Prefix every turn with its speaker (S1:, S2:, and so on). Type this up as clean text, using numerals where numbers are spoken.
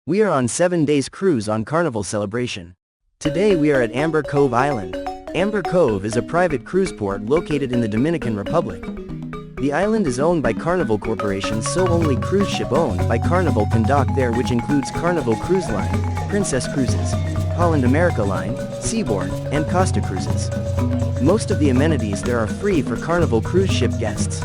S1: We are on 7 days cruise on Carnival celebration. Today we are at Amber Cove Island. Amber Cove is a private cruise port located in the Dominican Republic. The island is owned by Carnival Corporation, so only cruise ship owned by Carnival can dock there, which includes Carnival Cruise Line, Princess Cruises, Holland America Line, Seabourn, and Costa Cruises. Most of the amenities there are free for Carnival cruise ship guests.